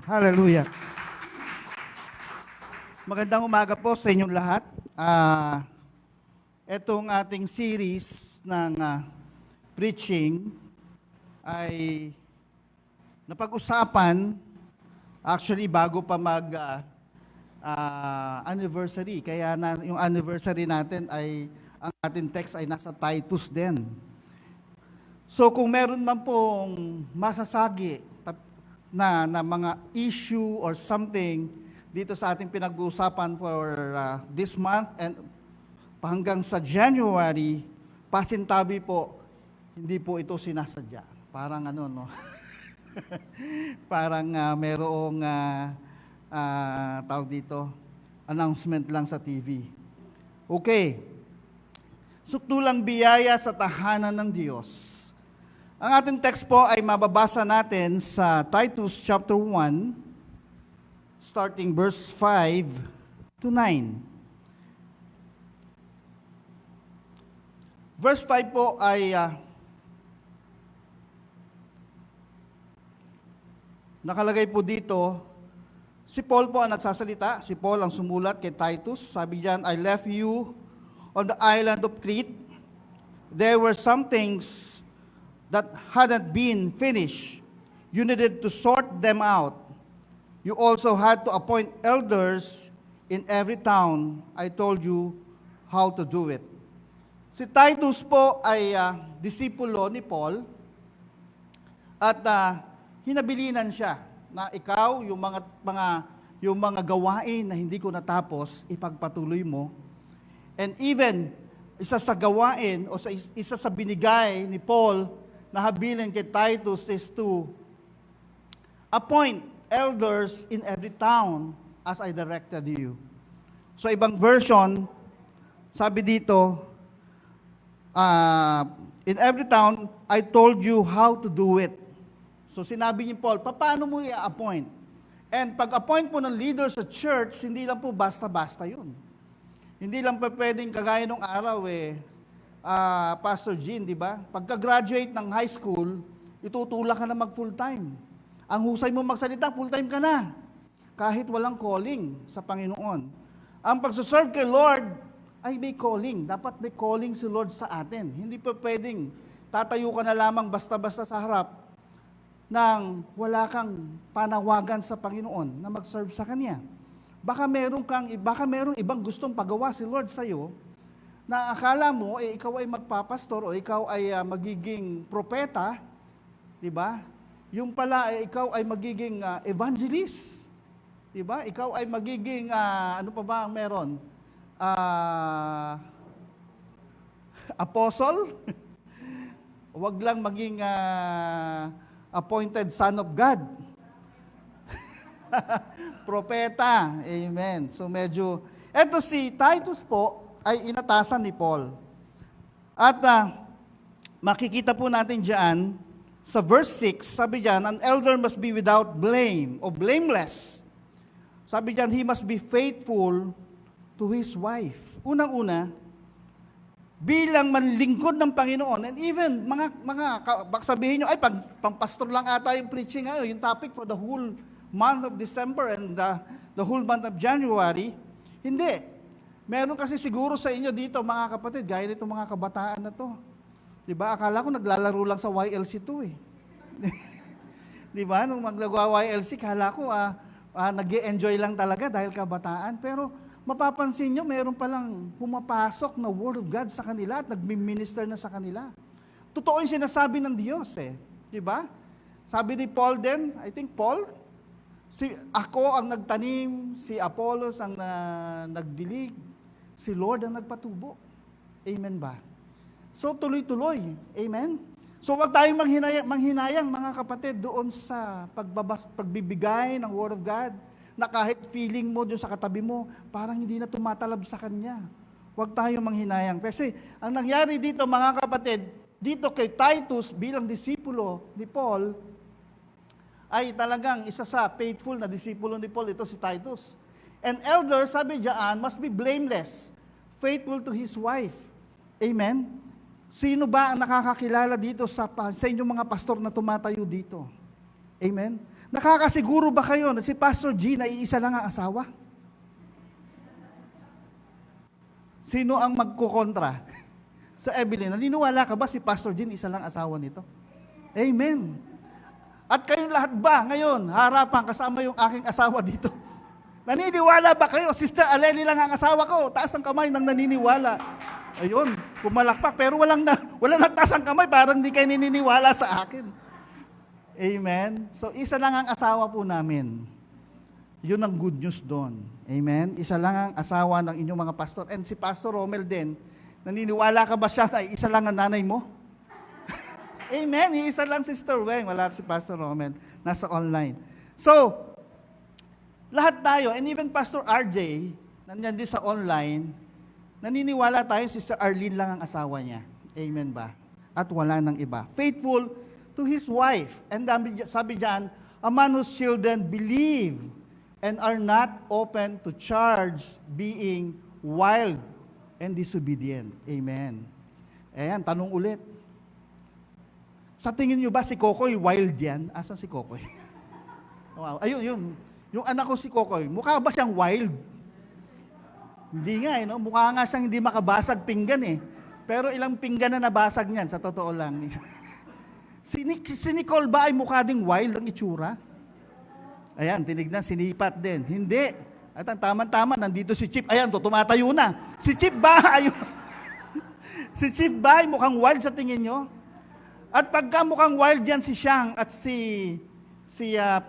Hallelujah. Magandang umaga po sa inyong lahat. Itong ating series ng preaching ay napag-usapan actually bago pa anniversary. Kaya yung anniversary natin ay ang ating text ay nasa Titus din. So kung meron man pong masasagi na mga issue or something dito sa ating pinag-uusapan for this month and hanggang sa January, pasintabi po, hindi po ito sinasadya. Parang ano, no? Parang merong tawag dito, announcement lang sa TV. Okay. Sukdulang biyaya sa tahanan ng Diyos. Ang ating text po ay mababasa natin sa Titus chapter 1, starting verse 5 to 9. Verse 5 po ay nakalagay po dito, si Paul po ang nagsasalita, si Paul ang sumulat kay Titus. Sabi diyan, I left you on the island of Crete. There were some things that hadn't been finished. You needed to sort them out. You also had to appoint elders in every town. I told you how to do it. Si Titus po ay disipulo ni Paul at hinabilinan siya na ikaw yung mga gawain na hindi ko natapos, ipagpatuloy mo. And even isa sa gawain o isa sa binigay ni Paul na habilin kay Titus is to appoint elders in every town as I directed you. So ibang version, sabi dito, in every town, I told you how to do it. So sinabi ni Paul, paano mo i-appoint? And pag-appoint po ng leader sa church, hindi lang po basta-basta yun. Hindi lang pa pwedeng kagaya nung araw Pastor Jean, di ba? Pagka-graduate ng high school, itutulak ka na mag-full-time. Ang husay mo magsalita, full-time ka na. Kahit walang calling sa Panginoon. Ang pagsaserve kay Lord ay may calling. Dapat may calling si Lord sa atin. Hindi pa pwedeng tatayo ka na lamang basta-basta sa harap nang wala kang panawagan sa Panginoon na mag-serve sa Kanya. Baka merong ibang gustong pagawa si Lord sa iyo, na akala mo, ikaw ay magpapastor o ikaw ay magiging propeta, di ba? Yung pala, ikaw ay magiging evangelist, di ba? Ikaw ay magiging, ano pa ba ang meron? Apostle? Huwag lang maging appointed son of God. Propeta. Amen. So medyo, eto si Titus po, ay inatasan ni Paul. At makikita po natin diyan sa verse 6, sabi diyan, an elder must be without blame o blameless. Sabi diyan, he must be faithful to his wife. Unang-una, bilang manlingkod ng Panginoon, and even baka sabihin nyo, ay pang-pastor lang ata yung preaching, yung topic for the whole month of December and the whole month of January. Hindi. Meron kasi siguro sa inyo dito, mga kapatid, gaya nito mga kabataan na to. Diba? Akala ko naglalaro lang sa YLC to eh. Diba? Nung mag-YLC, akala ko nag-enjoy lang talaga dahil kabataan. Pero mapapansin nyo, meron palang pumapasok na Word of God sa kanila at nag-minister na sa kanila. Totoo yung sinasabi ng Diyos eh. Diba? Sabi ni Paul din, I think Paul, ako ang nagtanim, si Apollos ang nagdilig, si Lord ang nagpatubo. Amen ba? So tuloy-tuloy. Amen? So wag tayong manghinayang mga kapatid doon sa pagbibigay ng Word of God na kahit feeling mo doon sa katabi mo, parang hindi na tumatalab sa Kanya. Wag tayong manghinayang. Kasi ang nangyari dito mga kapatid, dito kay Titus bilang disipulo ni Paul, ay talagang isa sa faithful na disipulo ni Paul, ito si Titus. An elder, sabi diyan, must be blameless, faithful to his wife. Amen? Sino ba ang nakakakilala dito sa inyong mga pastor na tumatayo dito? Amen? Nakakasiguro ba kayo na si Pastor G na iisa lang ang asawa? Sino ang magkukontra? Sa Evelyn, naniniwala ka ba si Pastor G isa lang asawa nito? Amen. At kayong lahat ba ngayon, harapan kasama yung aking asawa dito? Naniniwala ba kayo, Sister Aleli lang ang asawa ko? Taas ang kamay ng naniniwala. Ayun, pumalakpak. Pero walang nagtaas ang kamay, parang hindi kayo naniniwala sa akin. Amen? So, isa lang ang asawa po namin. Yun ang good news doon. Amen? Isa lang ang asawa ng inyong mga pastor. And si Pastor Romel din, naniniwala ka ba siya na isa lang ang nanay mo? Amen? Isa lang Sister Weng. Wala si Pastor Romel. Nasa online. So, lahat tayo, and even Pastor RJ, nandiyan din sa online, naniniwala tayo Sister Arlene lang ang asawa niya. Amen ba? At wala nang iba. Faithful to his wife. And sabi diyan, a man whose children believe and are not open to charge being wild and disobedient. Amen. Ayan, tanong ulit. Sa tingin nyo ba si Kokoy wild yan? Asan si Kokoy? Wow. Ayun, yun. Yung anak ko si Kokoy, mukha ba siyang wild? Hindi nga no? Mukha nga siyang hindi makabasag pinggan Pero ilang pinggan na nabasag niyan, sa totoo lang. Si Nicole ba ay mukha ding wild ang itsura? Ayan, tinignan, sinipat din. Hindi. At ang tama-tama, nandito si Chip. Ayan, tumatayo na. Si Chip ba? Ayun. Si Chip ba ay mukhang wild sa tingin nyo? At pagka mukhang wild yan si Siang at si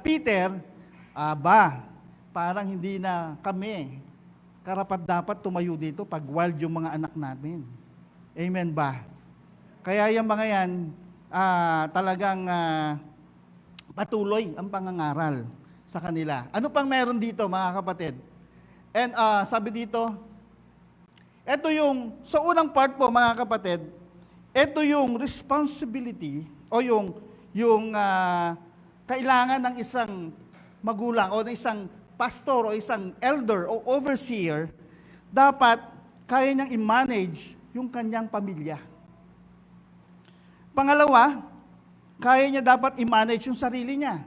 Peter, parang hindi na kami karapat-dapat tumayo dito pag wild yung mga anak namin. Amen ba? Kaya yung mga yan, talagang patuloy ang pangangaral sa kanila. Ano pang meron dito mga kapatid? And sabi dito, ito yung, sa unang part po mga kapatid, ito yung responsibility o yung kailangan ng isang magulang o ng isang pastor o isang elder o overseer, dapat kaya niyang i-manage yung kanyang pamilya. Pangalawa, kaya niya dapat i-manage yung sarili niya.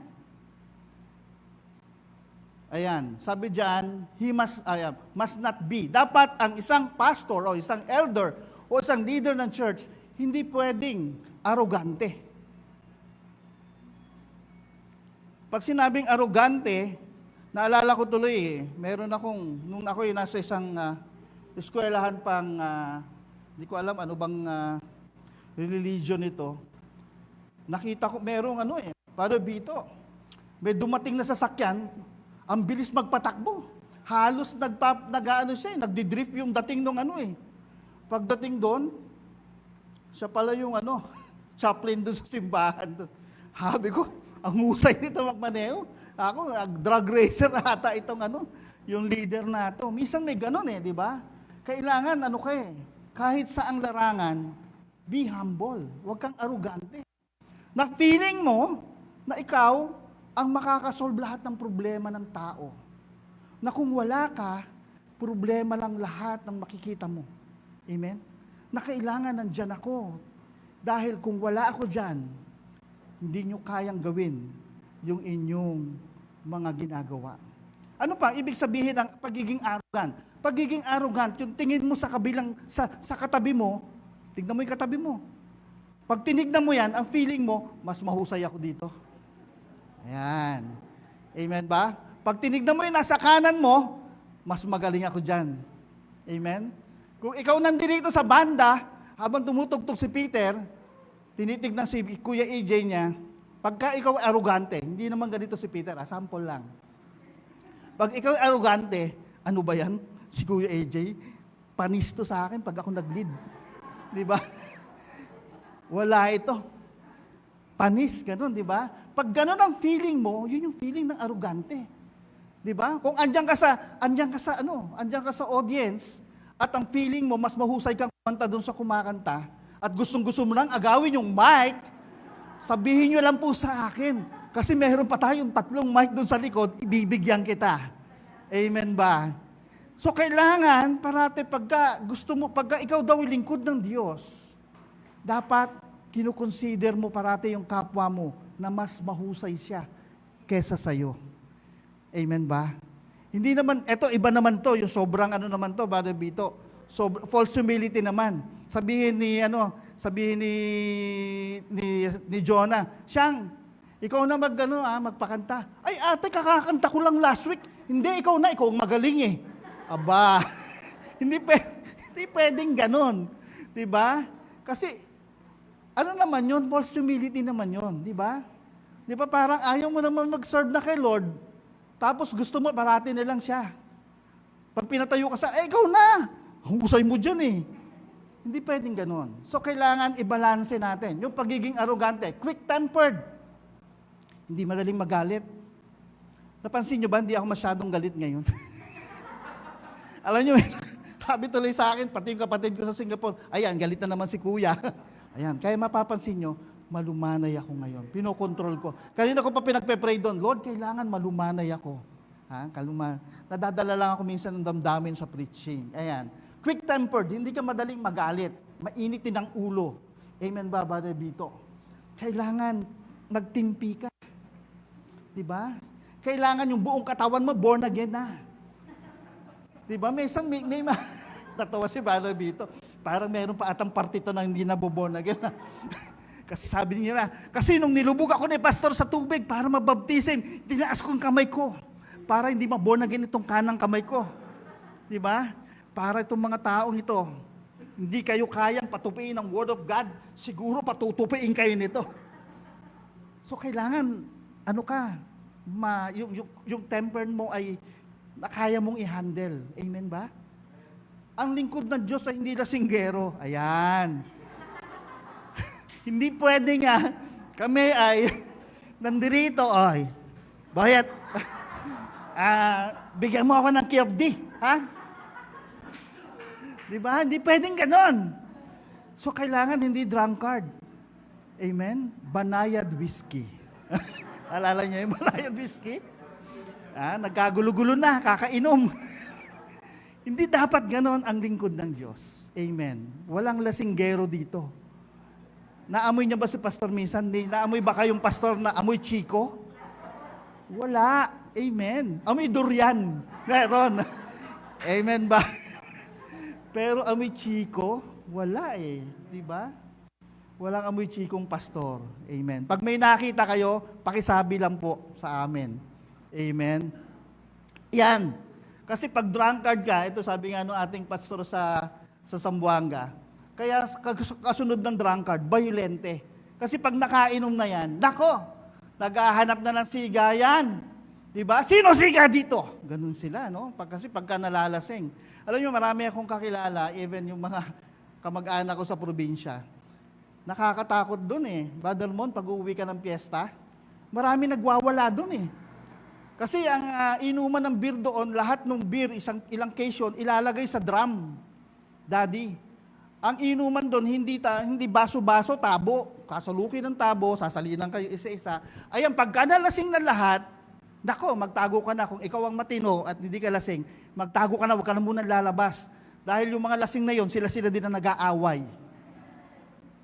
Ayan, sabi diyan, he must not be. Dapat ang isang pastor o isang elder o isang leader ng church, hindi pwedeng arogante. Pag sinabing arogante, naalala ko tuloy meron akong, nung ako nasa isang eskwelahan pang, hindi ko alam ano bang religion ito, nakita ko merong para dito, may dumating na sasakyan, ang bilis magpatakbo. Halos nagdi-drift yung dating nung Pagdating doon, siya pala yung chaplain doon sa simbahan doon. Sabi ko, ang husay nito magmaneho. Ako, drug racer ata itong yung leader na to. Minsan may ganun di ba? Kailangan kahit saang larangan, be humble. Huwag kang arugante. Na feeling mo na ikaw ang makakasolve lahat ng problema ng tao. Na kung wala ka, problema lang lahat ng makikita mo. Amen? Na kailangan nandyan ako. Dahil kung wala ako dyan, hindi nyo kayang gawin yung inyong mga ginagawa. Ano pa ibig sabihin ng pagiging arrogant? Pagiging arrogant, yung tingin mo sa kabilang, sa katabi mo, tignan mo yung katabi mo. Pag tinignan mo yan, ang feeling mo, mas mahusay ako dito. Ayan. Amen ba? Pag tinignan mo yung nasa kanan mo, mas magaling ako dyan. Amen? Kung ikaw nandito sa banda, habang tumutugtog si Peter, tinitignan si Kuya AJ niya, pagka ikaw arrogante, hindi naman ganito si Peter, sample lang. Pag ikaw arrogante, ano ba yan? Si Kuya AJ, panis to sa akin pag ako nag-lead. Di ba? Wala ito. Panis, ganun, di ba? Pag ganun ang feeling mo, yun yung feeling ng arrogante. Di ba? Kung andyan ka sa audience, at ang feeling mo, mas mahusay kang kumanta doon sa kumakanta, at gustong-gusto mo nang agawin yung mic, sabihin nyo lang po sa akin, kasi meron pa tayong 3 mic doon sa likod, ibibigyan kita. Amen ba? So kailangan, parati pagka ikaw daw ay lingkod ng Diyos, dapat kinukonsider mo parati yung kapwa mo na mas mahusay siya kesa sa'yo. Amen ba? Hindi naman, eto iba naman to, yung sobrang ano naman to, Brother Bito. False humility naman. Sabihin ni Jonah, Siyang, ikaw na magpakanta. Ay ate, kakakanta ko lang last week. Hindi, ikaw ang magaling eh. Aba, hindi pwedeng ganon. Diba? Kasi, ano naman yun? False humility naman yun. Diba? Diba parang ayaw mo naman mag-serve na kay Lord, tapos gusto mo, parati na lang siya. Pag pinatayo ka ikaw na! Husay mo dyan eh. Hindi pwedeng ganon. So, kailangan i-balance natin. Yung pagiging arrogante, quick-tempered. Hindi madaling magalit. Napansin nyo ba, hindi ako masyadong galit ngayon? Alam nyo, sabi tuloy sa akin, pati yung kapatid ko sa Singapore, ayan, galit na naman si kuya. Ayan, kaya mapapansin nyo, malumanay ako ngayon. Pinokontrol ko. Kanina ko pa pinagpe-pray doon, Lord, kailangan malumanay ako. Nadadala lang ako minsan ng damdamin sa preaching. Ayan. Quick-tempered, hindi ka madaling magalit. Mainit din ang ulo. Amen ba, Brother Bito? Kailangan magtimpi ka. Diba? Kailangan yung buong katawan mo, born again na. Diba? Minsan, may natawa si Brother Bito. Parang meron pa atang partito na hindi naboborn again. Kasi sabi niya kasi nung nilubog ako ni pastor sa tubig para mabaptisin, tinaas ko ang kamay ko para hindi maborn again itong kanang kamay ko. Diba? Para itong mga taong ito, hindi kayo kayang patupiin ang Word of God, siguro patutupiin kayo nito. So kailangan, yung temper mo ay kaya mong i-handle. Amen ba? Ang lingkod ng Diyos ay hindi lasinggero. Ayan. Hindi pwede nga, kami ay nandirito, Bayat, bigyan mo ako ng KFD, ha? Diba? Hindi pwedeng ganon. So, kailangan hindi drunkard. Amen? Banayad whiskey. Alala niyo yung banayad whiskey? Nagkagulo-gulo na, kakainom. Hindi dapat ganon ang lingkod ng Diyos. Amen? Walang lasinggero dito. Naamoy niya ba si pastor minsan? Naamoy ba kayong pastor na amoy chiko? Wala. Amen. Amoy durian. Meron. Amen ba? Pero amoy chiko, wala eh. Diba? Walang amoy chikong pastor. Amen. Pag may nakita kayo, pakisabi lang po sa amin. Amen. Yan. Kasi pag drunkard ka, ito sabi nga nung ating pastor sa Zamboanga, kaya kasunod ng drunkard, violente. Kasi pag nakainom na yan, naghahanap na ng siga yan. Diba? Sino siga dito? Ganun sila, no? Kasi pagka nalalasing. Alam nyo, marami akong kakilala, even yung mga kamag-anak ko sa probinsya. Nakakatakot dun eh. Brother Mon, pag uuwi ka ng piyesta, marami nagwawala dun eh. Kasi ang inuman ng beer doon, lahat ng beer, ilang case ilalagay sa drum. Daddy. Ang inuman doon, hindi baso-baso, tabo. Kasalukin ng tabo, sasalinan kayo isa-isa. Ayan, pagka nalasing na lahat, magtago ka na. Kung ikaw ang matino at hindi ka lasing, magtago ka na, huwag ka na muna lalabas. Dahil yung mga lasing na yon, sila din na nag-aaway.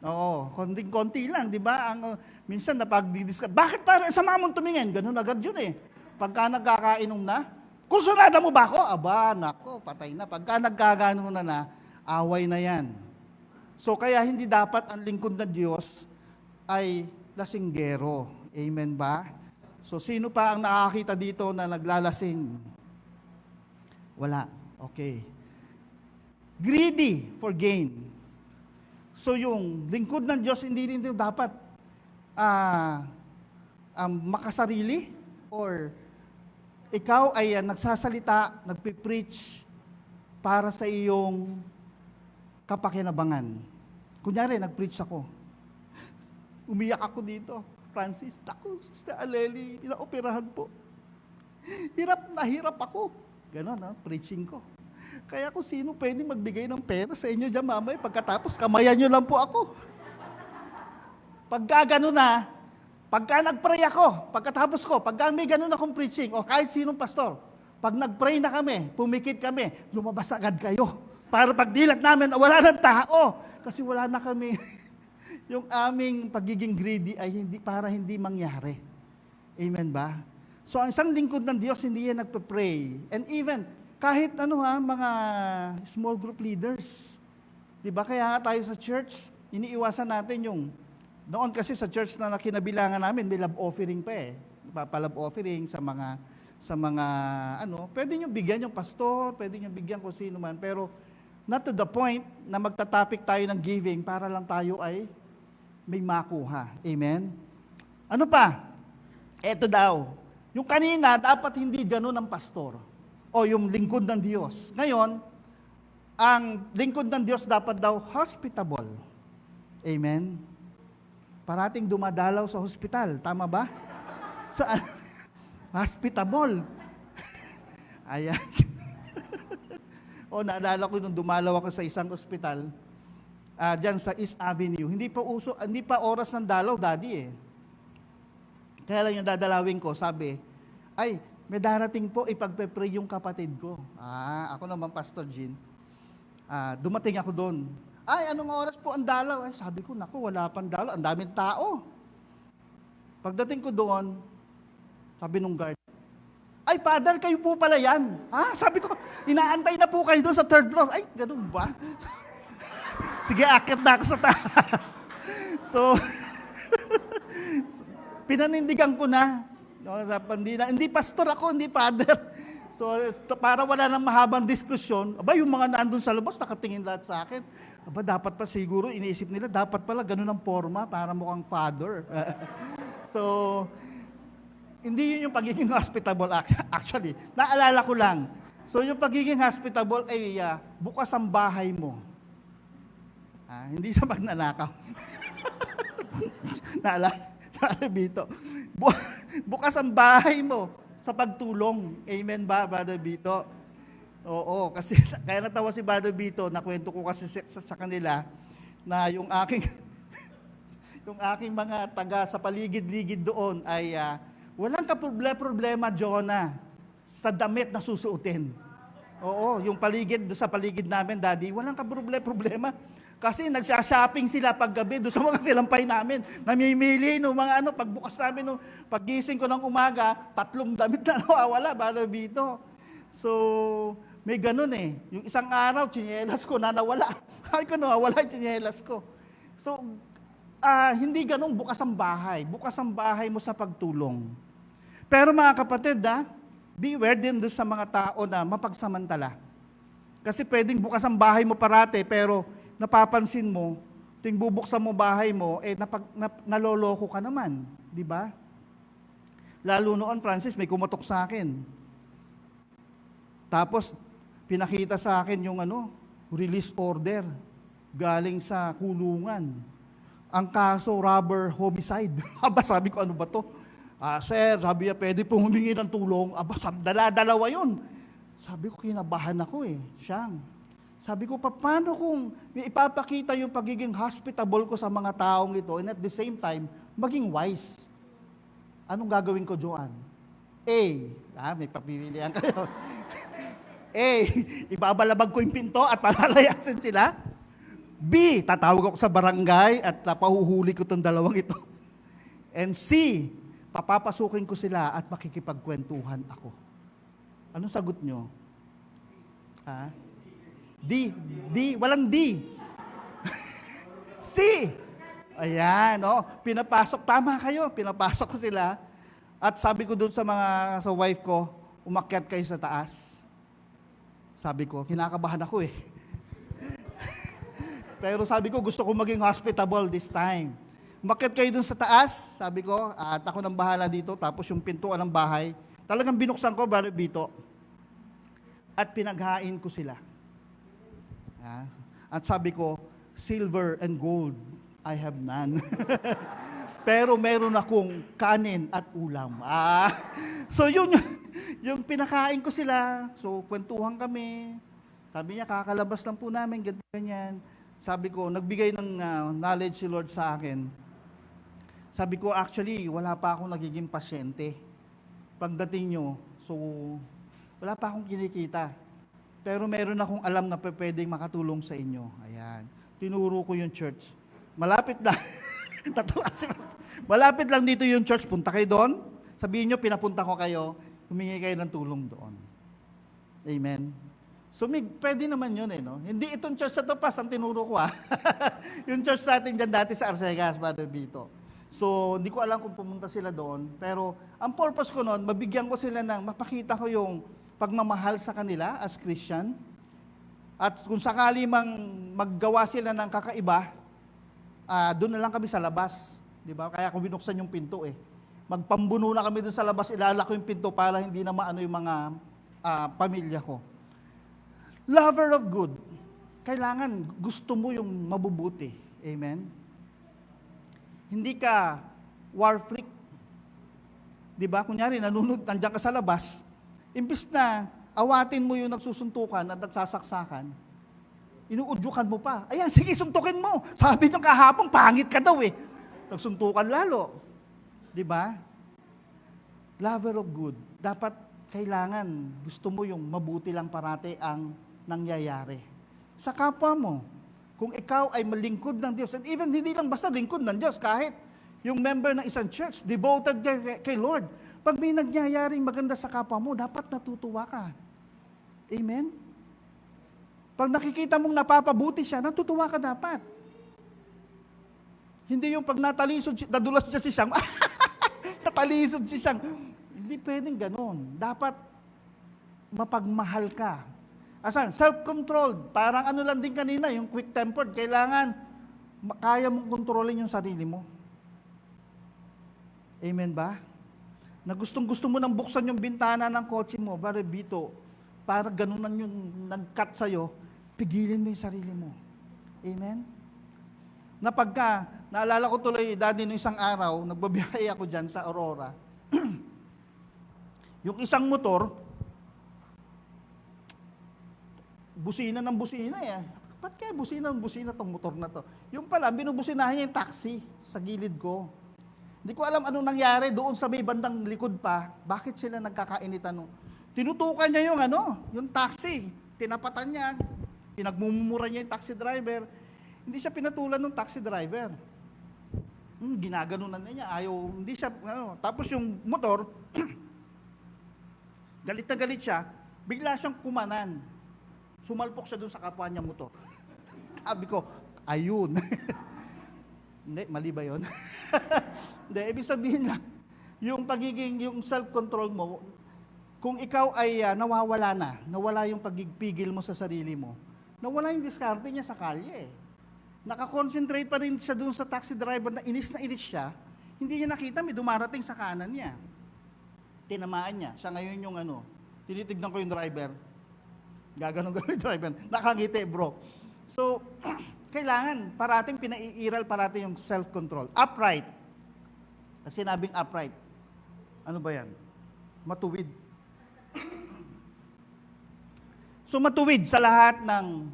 Oo, konting-konti lang, di ba? Minsan napag-discuss, bakit parang sama mong tumingin? Ganun agad yun eh. Pagka nagkakainom na, kursunada mo ba ako? Aba, patay na. Pagka nagkagano na, away na yan. So kaya hindi dapat ang lingkod ng Diyos ay lasinggero. Amen ba? So sino pa ang nakakita dito na naglalasing? Wala. Okay. Greedy for gain. So yung lingkod ng Diyos, hindi rin dapat makasarili or ikaw ay nagsasalita, nagpipreach para sa iyong kapakinabangan. Kunyari, nag-preach ako. Umiyak ako dito. Francis, Sister Aleli, inaoperahan po. Hirap na hirap ako. Ganon, preaching ko. Kaya kung sino pwede magbigay ng pera sa inyo dyan mamaya, pagkatapos kamayan nyo lang po ako. Pagka gano'n na, pagka nag-pray ako, pagkatapos ko, pagka may gano'n akong preaching, o kahit sinong pastor, pag nag-pray na kami, pumikit kami, lumabas agad kayo. Para pagdilat namin, wala ng tao. Kasi wala na kami. Yung aming pagiging greedy ay para hindi mangyari. Amen ba? So ang isang lingkod ng Diyos, hindi yan nagpe-pray. And even, kahit mga small group leaders. Di ba? Kaya nga tayo sa church, iniiwasan natin yung, noon kasi sa church na kinabilangan namin, may love offering pa eh. Pa-love offering sa mga, pwede nyo bigyan yung pastor, pwede nyo bigyan kung sino man, pero not to the point na magtatapik tayo ng giving para lang tayo ay may makuha. Amen? Ano pa? Eto daw. Yung kanina, dapat hindi ganun ang pastor o yung lingkod ng Diyos. Ngayon, ang lingkod ng Diyos dapat daw hospitable. Amen? Parating dumadalaw sa hospital. Tama ba? Saan? Hospitable. Ayan. Naalala ko nung dumalaw ako sa isang ospital, dyan sa East Avenue. Hindi pa oras ng dalaw, daddy eh. Kaya lang yung dadalawin ko, sabi, ay, may darating po, ipagpe-pray yung kapatid ko. Ako naman, Pastor Jean. Dumating ako doon. Ay, anong oras po ang dalaw? Ay, sabi ko, naku, wala pang dalaw. Ang daming tao. Pagdating ko doon, sabi nung guard, ay, Father, kayo po pala yan. Sabi ko, inaantay na po kayo doon sa third floor. Ay, ganun ba? Sige, akit na ako sa taas. So, pinanindigan ko na. Hindi pastor ako, hindi father. So, para wala nang mahabang diskusyon, yung mga nandun sa labas, nakatingin lahat sa akin. Dapat pa siguro, iniisip nila, dapat pala ganun ang forma para mukhang father. So, hindi yun yung pagiging hospitable actually. Naalala ko lang. So, yung pagiging hospitable ay bukas ang bahay mo. Hindi sa magnanakaw. Naalala Bito. Bukas ang bahay mo sa pagtulong. Amen ba, Brother Bito? Oo, kasi kaya natawa si Brother Bito, nakwento ko kasi sa kanila na yung aking mga taga sa paligid-ligid doon ay walang problema, Jonah, sa damit na susuotin. Oo, yung sa paligid namin, Daddy, walang problema. Kasi nagsha-shopping sila paggabi doon sa mga silampay namin. Namimili no mga pagbukas namin no, paggising ko ng umaga, 3 damit na nawawala, Brother Bito. So, may ganun eh. Yung isang araw, tsinelas ko na nawala. Ay ko nawawala yung tsinelas ko. So, hindi ganun bukas ang bahay. Bukas ang bahay mo sa pagtulong. Pero mga kapatid, beware din doon sa mga tao na mapagsamantala. Kasi pwedeng bukas ang bahay mo parate, pero napapansin mo, ting bubuksan mo bahay mo, naloloko ka naman. Di ba? Lalo noon, Francis, may kumatok sa akin. Tapos, pinakita sa akin yung release order galing sa kulungan. Ang kaso, robber homicide. Sabi ko, ano ba to? Sir, sabi niya, pwede pong humingi ng tulong. Dalawa yun. Sabi ko, kinabahan ako eh. Sabi ko, paano kung ipapakita yung pagiging hospitable ko sa mga taong ito and at the same time, maging wise? Anong gagawin ko, Joanne? A, may papipilian kayo. A, ibabalabag ko yung pinto at palalayasin sila. B, tatawag ako sa barangay at pahuhuli ko itong dalawang ito. And C, papapasukin ko sila at makikipagkwentuhan ako. Anong sagot nyo? D, walang D. C. Ayan, pinapasok, tama kayo, pinapasok ko sila. At sabi ko doon sa wife ko, umakyat kayo sa taas. Sabi ko, kinakabahan ako eh. Pero sabi ko, gusto ko maging hospitable this time. Umakyat kayo doon sa taas, sabi ko, at ako nang bahala dito, tapos yung pintuan ng bahay, talagang binuksan ko, Brother Bito, at pinaghain ko sila. At sabi ko, silver and gold, I have none. Pero meron akong kanin at ulam. So yung pinakain ko sila, so kwentuhan kami. Sabi niya, kakalabas lang po namin, ganyan. Sabi ko, nagbigay ng knowledge si Lord sa akin. Sabi ko, actually, wala pa akong nagiging pasyente. Pagdating nyo, so wala pa akong kinikita. Pero meron akong alam na pwedeng makatulong sa inyo. Ayan. Tinuro ko yung church. Malapit lang. Malapit lang dito yung church. Punta kayo doon. Sabihin nyo, pinapunta ko kayo, humingi kayo ng tulong doon. Amen? So, pwede naman yun no? Hindi itong church sa Topas ang tinuro ko yung church natin dyan dati sa Arcegas, Brother Vito. So, hindi ko alam kung pumunta sila doon. Pero, ang purpose ko noon, mabigyan ko sila ng, mapakita ko yung pagmamahal sa kanila as Christian. At kung sakali mang maggawa sila ng kakaiba, doon na lang kami sa labas. Di ba? Kaya kung binuksan yung pinto magpambuno na kami doon sa labas, ilalak ko yung pinto para hindi na maano yung mga pamilya ko. Lover of good. Kailangan gusto mo yung mabubuti. Amen? Hindi ka war freak. Di ba? Kunyari, nandiyan ka sa labas, imbis na awatin mo yung nagsusuntukan at nagsasaksakan, inuudyukan mo pa. Ayan, sige, suntukin mo. Sabi nyo kahapon, pangit ka daw Nagsuntukan lalo. Di ba? Lover of good. Dapat, kailangan, gusto mo yung mabuti lang parati ang nangyayari. Sa kapwa mo, kung ikaw ay malingkod ng Diyos, and even hindi lang basta lingkod ng Diyos, kahit yung member ng isang church, devoted kay Lord, pag may nagyayaring maganda sa kapwa mo, dapat natutuwa ka. Amen? Pag nakikita mong napapabuti siya, natutuwa ka dapat. Hindi yung pag nadulas siya si Siyang, natalisod si Siyang. Hindi pwedeng ganon. Dapat mapagmahal ka. Asan? Self-controlled. Parang ano lang din kanina, yung quick-tempered. Kailangan, kaya mong kontrolin yung sarili mo. Amen ba? Na gustong-gusto mo nang buksan yung bintana ng kotse mo, Brother Vito, para ganunan yung nag-cut sa'yo, pigilin mo yung sarili mo. Amen? Na pagka, naalala ko tuloy, Daddy, no isang araw, nagbabiyahe ako dyan sa Aurora. Yung isang motor, busina ng busina Ba't kaya busina ng busina tong motor na to? Yung pala, binubusinahan niya yung taxi sa gilid ko. Hindi ko alam anong nangyari doon sa may bandang likod pa. Bakit sila nagkakainitan? Tinutukan niya yung taxi. Tinapatan niya. Pinagmumura niya yung taxi driver. Hindi siya pinatulan ng taxi driver. Ginaganunan niya. Ayaw, hindi siya, Tapos yung motor, galit na galit siya, bigla siyang kumanan. Sumalpok siya doon sa kapwa niya motor. Sabi ko, ayun. Hindi, mali ba yun? Hindi, ibig sabihin lang, yung yung self-control mo, kung ikaw ay nawala yung pagpigil mo sa sarili mo, nawala yung diskarte niya sa kalye. Nakakonsentrate pa rin siya doon sa taxi driver na inis siya, hindi niya nakita may dumarating sa kanan niya. Tinamaan niya. Siya ngayon yung tinitignan ko yung driver, gaganon-ganon yung driver, nakangiti bro. So, kailangan, parating pinaiiral parating yung self-control. Upright. Kasi sinabing upright. Ano ba yan? Matuwid. So, matuwid sa lahat ng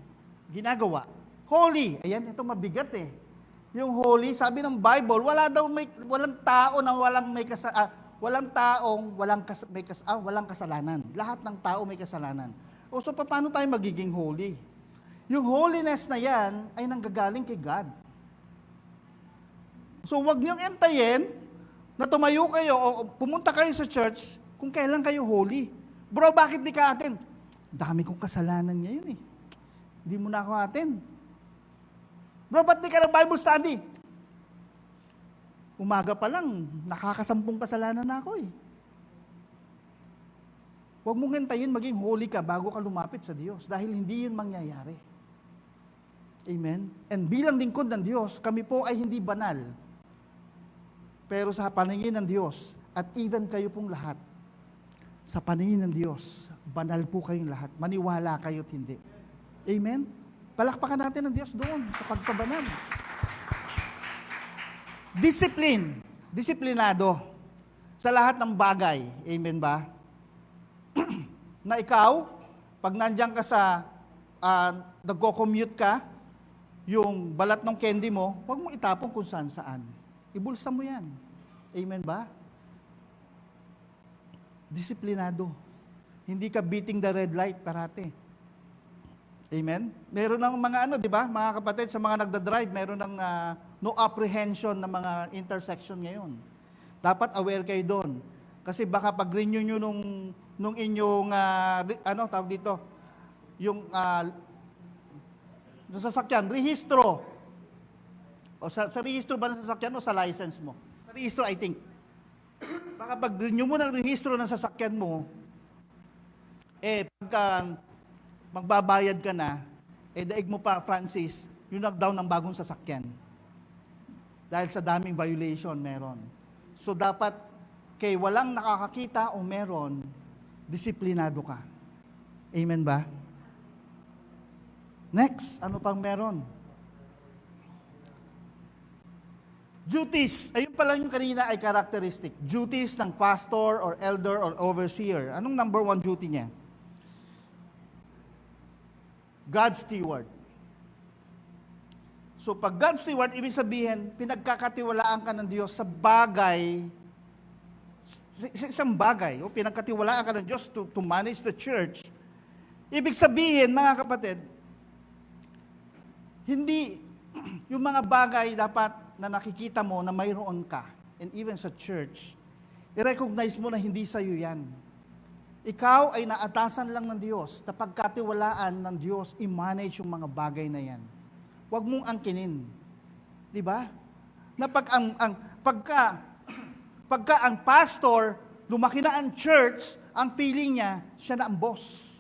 ginagawa. Holy. Ayan, ito mabigat Yung holy, sabi ng Bible, walang tao na walang kasalanan. Lahat ng tao may kasalanan. So, paano tayo magiging holy? Yung holiness na yan ay nanggagaling kay God. So, wag niyong entayin na tumayo kayo o pumunta kayo sa church kung kailan kayo holy. Bro, bakit di ka atin? Dami kong kasalanan ngayon Hindi mo na ako atin. Bro, ba't di ka ng Bible study? Umaga pa lang, nakakasampung kasalanan na ako Huwag mong hintayin maging holy ka bago ka lumapit sa Diyos dahil hindi yun mangyayari. Amen? And bilang lingkod ng Diyos, kami po ay hindi banal. Pero sa paningin ng Diyos, at even kayo pong lahat, sa paningin ng Diyos, banal po kayong lahat. Maniwala kayo't hindi. Amen? Palakpakan natin ng Diyos doon sa pagpabanal. Discipline. Disiplinado sa lahat ng bagay. Amen ba? Na ikaw, pag nandiyan ka sa, nagko-commute ka, yung balat ng candy mo, huwag mo itapon kung saan-saan. Ibulsa mo yan. Amen ba? Disiplinado. Hindi ka beating the red light parati. Amen? Meron ng mga di ba, mga kapatid, sa mga nagda-drive, meron ng no apprehension ng mga intersection ngayon. Dapat aware kayo doon. Kasi baka pag-renew nyo nung inyong, tawag dito, yung sasakyan, rehistro. O sa rehistro ba ng sasakyan o sa license mo? Sa rehistro, I think. Baka pag-renew mo ng rehistro ng sasakyan mo, pagka magbabayad ka na, daig mo pa, Francis, yung knockdown ng bagong sasakyan. Dahil sa daming violation meron. So dapat, kay walang nakakakita o meron, disiplinado ka. Amen ba? Next, ano pang meron? Duties. Ayun pala yung kanina ay characteristic. Duties ng pastor or elder or overseer. Anong number one duty niya? God's steward. So pag God's steward, ibig sabihin, pinagkakatiwalaan ka ng Diyos sa bagay, sa isang bagay, o pinagkatiwalaan ka ng Diyos to manage the church. Ibig sabihin, mga kapatid, hindi yung mga bagay dapat na nakikita mo na mayroon ka, and even sa church, i-recognize mo na hindi sa'yo yan. Ikaw ay naatasan lang ng Diyos, na pagkatiwalaan ng Diyos, i-manage yung mga bagay na yan. Huwag mong angkinin. Di ba? Na pagka ang pastor, lumaki na ang church, ang feeling niya, siya na ang boss.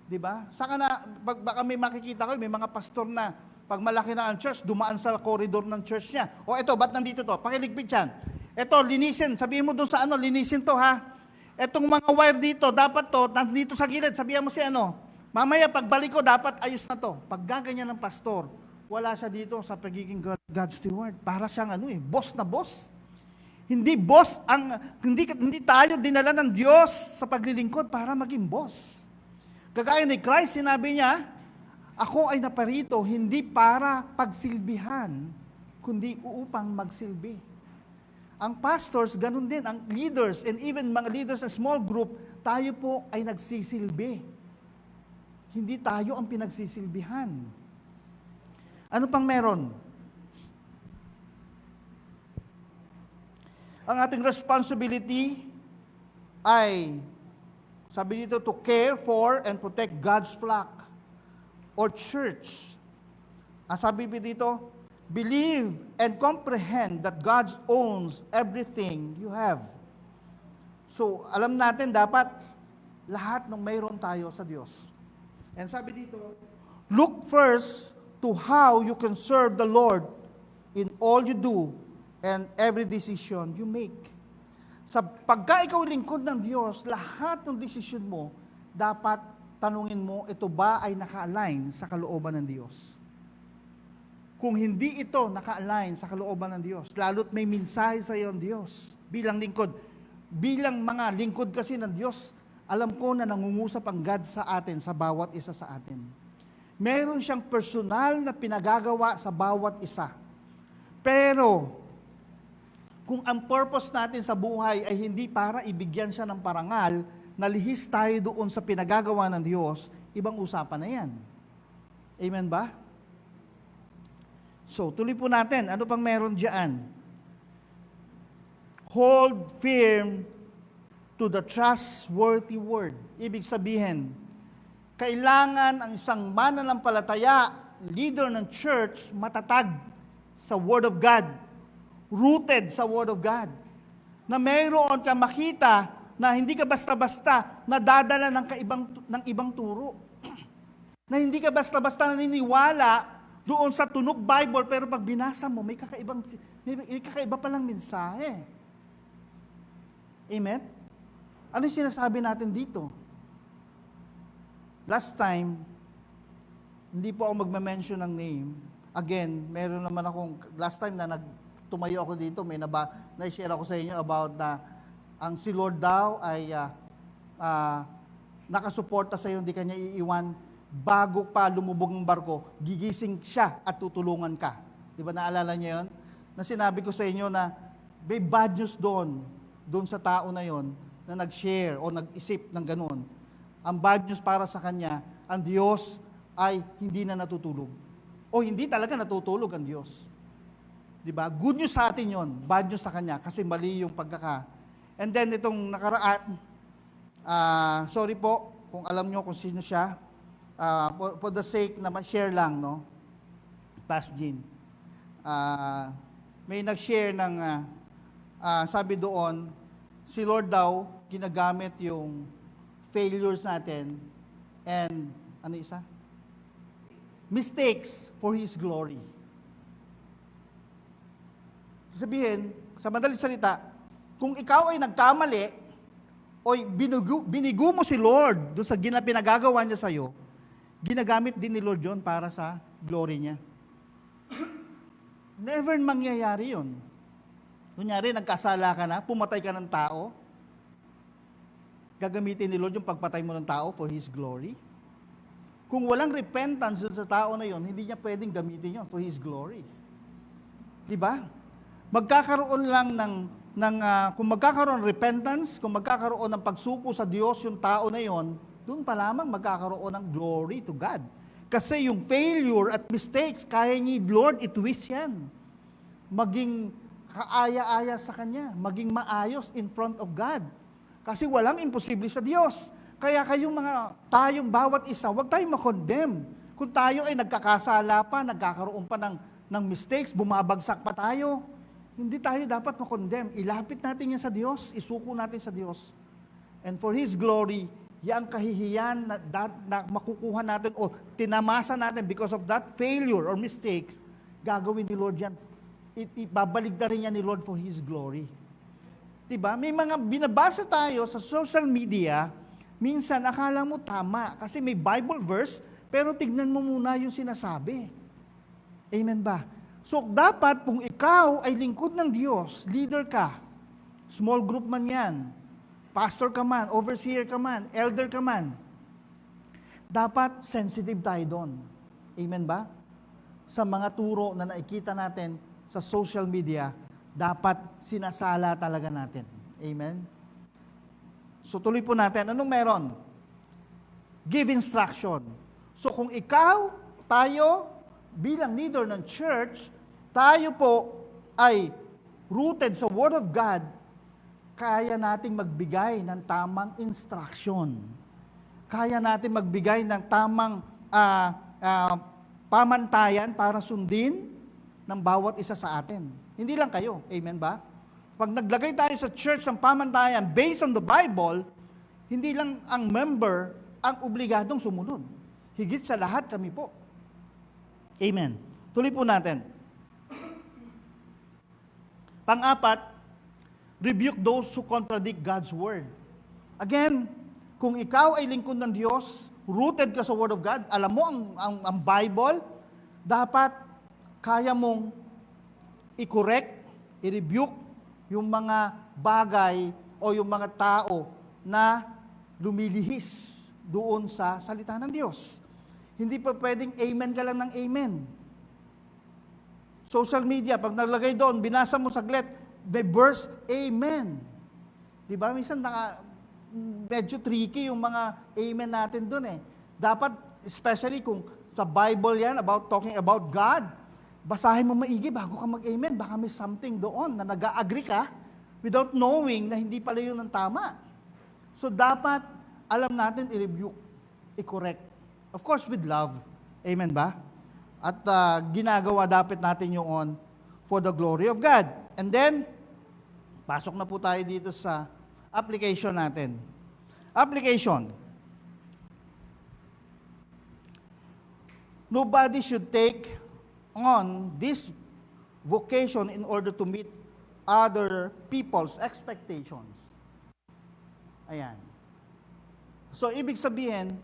Di ba? Saka na, baka may makikita ko, may mga pastor na, pag malaki na ang church, dumaan sa koridor ng church niya. O eto, ba't nandito to? Pakiligpit yan. Eto, linisin. Sabihin mo doon sa linisin to ha. Etong mga wire dito, dapat to, nandito sa gilid. Sabihan mo si mamaya pagbalik ko, dapat ayos na to. Pag gaganyan ng pastor, wala siya dito sa pagiging God's steward. Para siyang boss na boss. Hindi boss, hindi tayo dinala ng Diyos sa paglilingkod para maging boss. Kagaya ni Christ, sinabi niya, ako ay naparito hindi para pagsilbihan, kundi upang magsilbi. Ang pastors, ganun din, ang leaders, and even mga leaders ng small group, tayo po ay nagsisilbi. Hindi tayo ang pinagsisilbihan. Ano pang meron? Ang ating responsibility ay, sabi dito, to care for and protect God's flock or church. Ang sabi dito, believe and comprehend that God owns everything you have. So, alam natin dapat lahat ng mayroon tayo sa Diyos. And sabi dito, look first to how you can serve the Lord in all you do and every decision you make. Sa pagka ikaw lingkod ng Diyos, lahat ng desisyon mo, dapat tanungin mo, ito ba ay naka-align sa kalooban ng Diyos? Kung hindi ito naka-align sa kalooban ng Diyos, lalo't may mensahe sa iyo ng Diyos, bilang lingkod. Bilang mga lingkod kasi ng Diyos, alam ko na nangungusap ang God sa atin, sa bawat isa sa atin. Meron siyang personal na pinagagawa sa bawat isa. Pero, kung ang purpose natin sa buhay ay hindi para ibigyan siya ng parangal, nalihis tayo doon sa pinagagawa ng Diyos, ibang usapan na yan. Amen ba? So, tuloy po natin. Ano pang meron dyan? Hold firm to the trustworthy word. Ibig sabihin, kailangan ang isang mananampalataya, leader ng church, matatag sa Word of God. Rooted sa Word of God. Na mayroon ka makita na hindi ka basta-basta nadadala ng ibang turo. Na hindi ka basta-basta naniniwala doon sa tunog Bible, pero pag binasa mo, may kakaiba palang mensahe. Amen? Ano yung sinasabi natin dito? Last time, hindi po ako magme-mention ng name. Again, meron naman last time na tumayo ako dito, may na-share ako sa inyo about ang si Lord daw ay nakasuporta sa iyo, hindi kanya iiwan. Bago pa lumubog ng barko, gigising siya at tutulungan ka. Di ba naalala niyo yun? Na sinabi ko sa inyo na may bad news doon sa tao na yon na nag-share o nag-isip ng ganun. Ang bad news para sa kanya, ang Diyos ay hindi na natutulog. O hindi talaga natutulog ang Diyos. Di ba? Good news sa atin yon, bad news sa kanya kasi mali yung pagkaka. And then itong nakaraan, sorry po kung alam nyo kung sino siya, for the sake na share lang, no? Past Jean. May nag-share ng, sabi doon, si Lord daw, ginagamit yung failures natin and, ano isa? Mistakes for His glory. Sabihin, sa madaling salita, kung ikaw ay nagkamali, o binigo mo si Lord doon sa pinagagawa niya sa'yo, ginagamit din ni Lord yun para sa glory niya. Never mangyayari yun. Kunyari, nagkasala ka na, pumatay ka ng tao, gagamitin ni Lord yung pagpatay mo ng tao for His glory. Kung walang repentance dun sa tao na yun, hindi niya pwedeng gamitin yun for His glory. Diba? Magkakaroon lang kung magkakaroon ng repentance, kung magkakaroon ng pagsuko sa Diyos yung tao na yon, doon pa lamang magkakaroon ng glory to God. Kasi yung failure at mistakes, kaya ni Lord i-twist yan. Maging kaaya-aya sa Kanya, maging maayos in front of God. Kasi walang imposible sa Diyos. Kaya tayong bawat isa, huwag tayong makondemn. Kung tayo ay nagkakasala pa, nagkakaroon pa ng mistakes, bumabagsak pa tayo, hindi tayo dapat makondemn. Ilapit natin yan sa Diyos, isuko natin sa Diyos. And for His glory, yung kahihiyan na makukuha natin o tinamasa natin because of that failure or mistakes, gagawin ni Lord yan. Ibabalik na rin yan ni Lord for His glory. Diba? May mga binabasa tayo sa social media, minsan akala mo tama kasi may Bible verse, pero tignan mo muna yung sinasabi. Amen ba? So, dapat kung ikaw ay lingkod ng Diyos, leader ka, small group man yan, pastor ka man, overseer ka man, elder ka man, dapat sensitive tayo doon. Amen ba? Sa mga turo na nakikita natin sa social media, dapat sinasala talaga natin. Amen? So, tuloy po natin. Anong meron? Give instruction. So, kung ikaw, tayo, bilang leader ng church, tayo po ay rooted sa Word of God, kaya nating magbigay ng tamang instruction. Kaya natin magbigay ng tamang pamantayan para sundin ng bawat isa sa atin. Hindi lang kayo. Amen ba? Pag naglagay tayo sa church ng pamantayan based on the Bible, hindi lang ang member ang obligadong sumunod. Higit sa lahat kami po. Amen. Tuloy po natin. Pang-apat, rebuke those who contradict God's Word. Again, kung ikaw ay lingkod ng Diyos, rooted ka sa Word of God, alam mo ang Bible, dapat kaya mong i-correct, i-rebuke yung mga bagay o yung mga tao na lumilihis doon sa salita ng Diyos. Hindi pa pwedeng amen ka lang ng amen. Social media, pag nalagay doon, binasa mo saglit, may verse, amen. Diba? Minsan medyo tricky yung mga amen natin doon eh. Dapat, especially kung sa Bible yan, talking about God, basahin mo maigi bago ka mag-amen. Baka may something doon na nag-agree ka without knowing na hindi pala yun ang tama. So dapat, alam natin i-rebuke, i-correct. Of course, with love. Amen ba? At ginagawa dapat natin yung for the glory of God. And then, pasok na po tayo dito sa application natin. Application. Nobody should take on this vocation in order to meet other people's expectations. Ayan. So, ibig sabihin,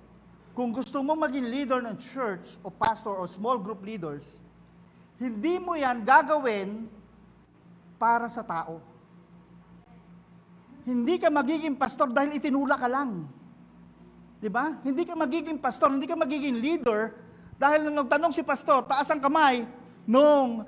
kung gusto mo maging leader ng church o pastor o small group leaders, hindi mo yan gagawin para sa tao. Hindi ka magiging pastor dahil itinula ka lang. Diba? Hindi ka magiging pastor, hindi ka magiging leader dahil nung nagtanong si pastor, taas ang kamay, nung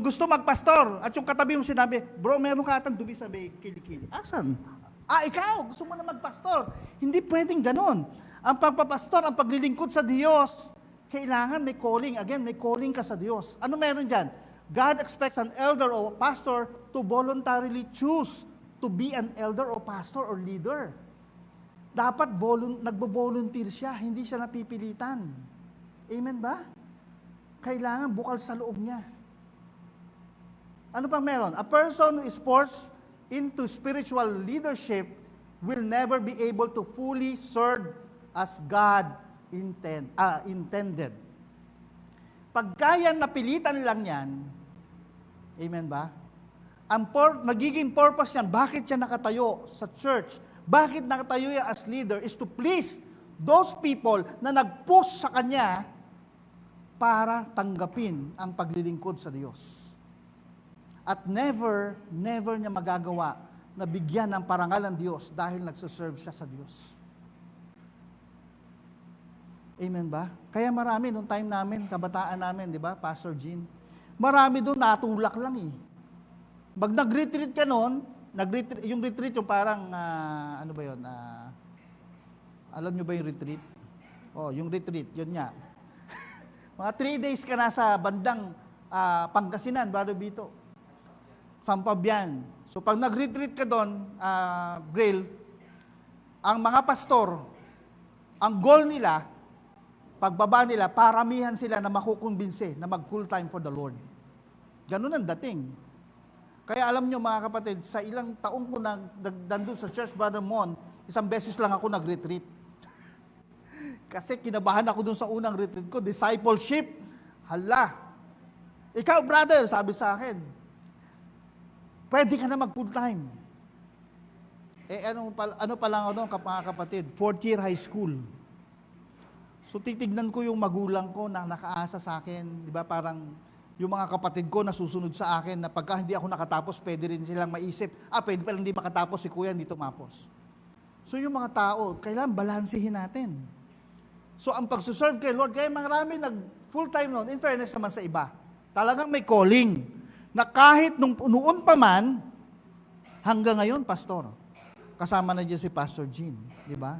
gusto magpastor, at yung katabi mo sinabi, bro, meron ka atang dubi sa kilikili. Asan? Ikaw, gusto mo na magpastor. Hindi pwedeng ganon. Ang pagpapastor, ang paglilingkod sa Diyos, kailangan may calling. Again, may calling ka sa Diyos. Ano meron dyan? God expects an elder or pastor to voluntarily choose to be an elder or pastor or leader. Dapat nagbo-volunteer siya, hindi siya napipilitan. Amen ba? Kailangan bukal sa loob niya. Ano pang meron? A person who is forced into spiritual leadership will never be able to fully serve as God intended. Pagka yan napilitan lang yan, amen ba? Magiging purpose yan, bakit siya nakatayo sa church? Bakit nakatayo yan as leader is to please those people na nag-push sa kanya para tanggapin ang paglilingkod sa Diyos. At never niya magagawa na bigyan ng parangal ng Diyos dahil nagsuserve siya sa Diyos. Amen ba? Kaya marami nung time namin, kabataan namin, di ba, Pastor Jean? Marami doon natulak lang eh. Pag nag-retreat ka noon, yung retreat yung parang, ano ba yun? Alam nyo ba yung retreat? Yung retreat, yun nga. Mga 3 days ka na sa bandang Pangasinan, Brother Bito. Sampabian. So pag nag-retreat ka doon, Grail, ang mga pastor, ang goal nila, pagbaba nila, paramihan sila na makukumbinse na mag full time for the Lord. Ganun ang dating. Kaya alam nyo mga kapatid, sa ilang taong ko nandun sa church, Brother Mon, isang beses lang ako nag-retreat. Kasi kinabahan ako dun sa unang retreat ko, discipleship. Hala, ikaw brother, sabi sa akin, pwede ka na mag full time. Ano pa lang ako mga kapatid, 4th year high school. So titignan ko yung magulang ko na nakaasa sa akin, di ba parang yung mga kapatid ko na susunod sa akin na pagka hindi ako nakatapos, pwede rin silang maisip, pwede pa lang hindi makatapos, si kuya hindi tumapos. So yung mga tao, kailangan balansihin natin. So ang pagsuserve kay Lord, kaya marami nag-full time noon, in fairness naman sa iba, talagang may calling, na kahit noon pa man, hanggang ngayon, pastor, kasama na dyan si Pastor Jean, di ba?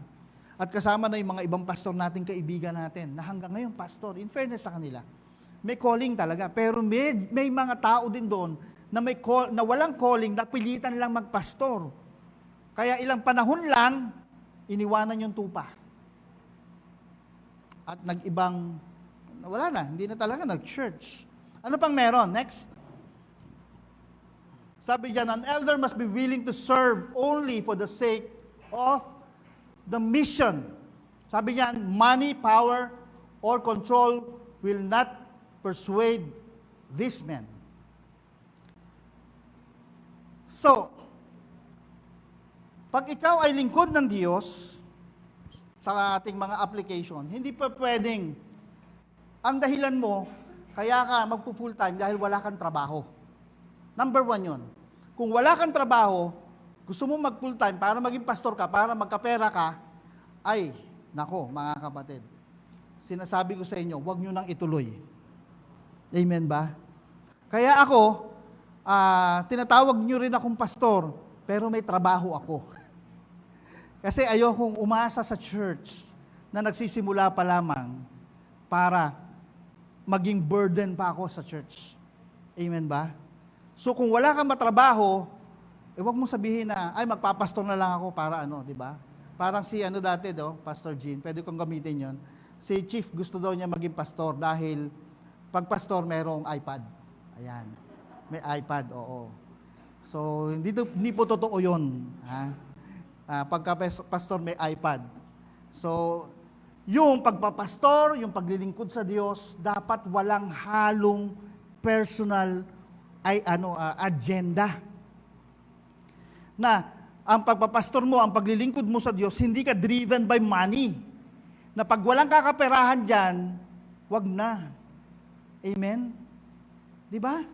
At kasama na yung mga ibang pastor natin, kaibigan natin, na hanggang ngayon, pastor, in fairness sa kanila, may calling talaga. Pero may mga tao din doon na na walang calling, napilitan lang magpastor. Kaya ilang panahon lang, iniwanan yung tupa. At wala na, hindi na talaga nag-church. Ano pang meron? Next. Sabi diyan, an elder must be willing to serve only for the sake of the mission. Sabi niyan, money, power, or control will not persuade this man. So, pag ikaw ay lingkod ng Diyos sa ating mga application, hindi pa pwedeng ang dahilan mo, kaya ka magpo-full time dahil wala kang trabaho. Number 1 yun. Kung wala kang trabaho, gusto mo mag-full time para maging pastor ka, para magkapera ka, ay, nako mga kapatid, sinasabi ko sa inyo, huwag nyo nang ituloy. Amen ba? Kaya ako, tinatawag nyo rin akong pastor, pero may trabaho ako. Kasi ayokong umasa sa church na nagsisimula pa lamang para maging burden pa ako sa church. Amen ba? So kung wala kang matrabaho, huwag mong sabihin na, magpapastor na lang ako para di ba? Parang si dati Pastor Jean, pwede kong gamitin yon. Si Chief gusto daw niya maging pastor dahil pag pastor merong iPad. Ayan. May iPad, oo. So hindi po totoo yun. Pagka pastor may iPad. So yung pagpapastor, yung paglilingkod sa Diyos, dapat walang halong personal agenda. Na ang pagpapastor mo, ang paglilingkod mo sa Diyos, hindi ka driven by money. Na pag walang kakaperahan dyan, wag na. Amen? Di ba?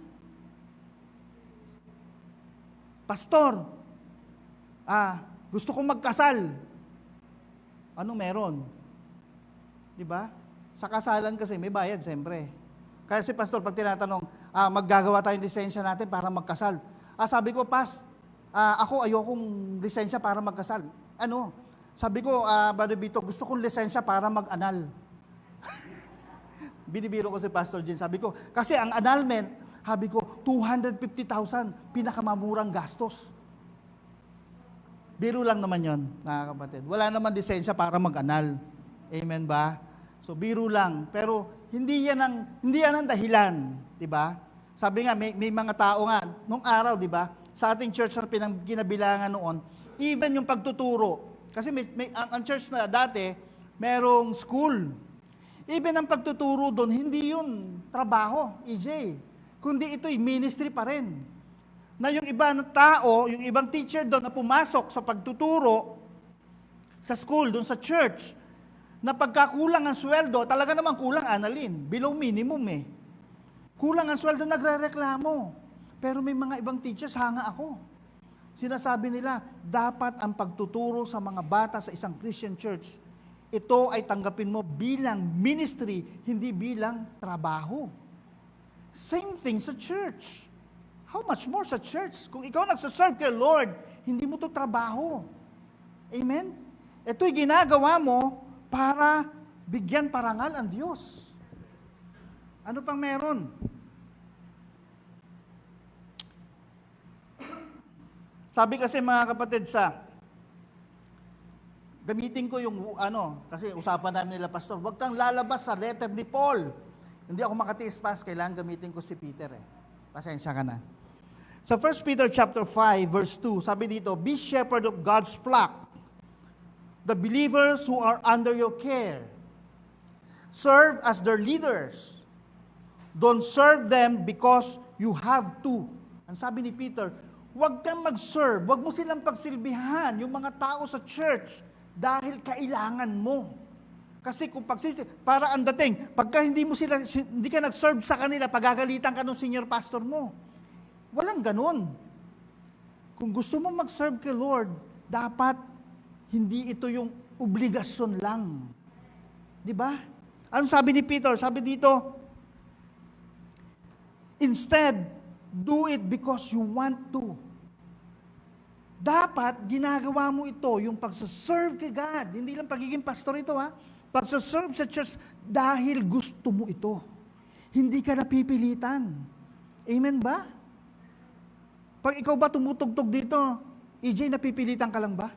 Pastor, gusto kong magkasal. Ano meron? Di ba? Sa kasalan kasi may bayad, siyempre. Kaya si pastor, pag tinatanong, maggagawa tayong lisensya natin para magkasal. Sabi ko, ako ayokong lisensya para magkasal. Sabi ko, Brother Bito, gusto kong lisensya para mag-anal. Binibiro ko si Pastor Jean. Sabi ko, kasi ang annulment, sabi ko, 250,000, pinakamamurang gastos. Biro lang naman yon, mga kapatid. Wala naman lisensya para mag-anal. Amen ba? So biro lang. Pero hindi yan ang dahilan, 'di ba? Sabi nga may mga tao nga nung araw, 'di ba? Sa ating church na kinabilangan noon, even yung pagtuturo. Kasi ang church na dati, merong school. Even ang pagtuturo doon, hindi yun trabaho, EJ. Kundi ito'y ministry pa rin. Na yung ibang tao, yung ibang teacher doon na pumasok sa pagtuturo sa school, doon sa church, na pagkakulang ang sweldo, talaga naman kulang, Annalyn, below minimum eh. Kulang ang sweldo, nagre-reklamo. Pero may mga ibang teachers, hanga ako. Sinasabi nila, dapat ang pagtuturo sa mga bata sa isang Christian church, ito ay tanggapin mo bilang ministry, hindi bilang trabaho. Same thing sa church. How much more sa church? Kung ikaw nagsaserve kay Lord, hindi mo to trabaho. Amen? Ito'y ginagawa mo para bigyan parangal ang Diyos. Ano pang meron? Sabi kasi mga kapatid gamitin ko yung kasi usapan namin nila, Pastor, huwag kang lalabas sa letter ni Paul. Hindi ako makatiis, kailangan gamitin ko si Peter eh. Pasensya ka na. Sa 1 Peter chapter 5, verse 2, sabi dito, be shepherd of God's flock, the believers who are under your care. Serve as their leaders. Don't serve them because you have to. Ang sabi ni Peter, huwag kang mag-serve, huwag mo silang pagsilbihan, yung mga tao sa church, dahil kailangan mo. Kasi kung para ang dating, pagka hindi ka nag-serve sa kanila, pagagalitan ka ng senior pastor mo. Walang ganun. Kung gusto mo mag-serve kay Lord, dapat hindi ito yung obligasyon lang. Di ba? Ano sabi ni Peter? Sabi dito, instead, do it because you want to. Dapat, ginagawa mo ito, yung pagsaserve kay God. Hindi lang pagiging pastor ito, ha? Pagsaserve sa church dahil gusto mo ito. Hindi ka napipilitan. Amen ba? Pag ikaw ba tumutugtog dito, EJ, napipilitan ka lang ba?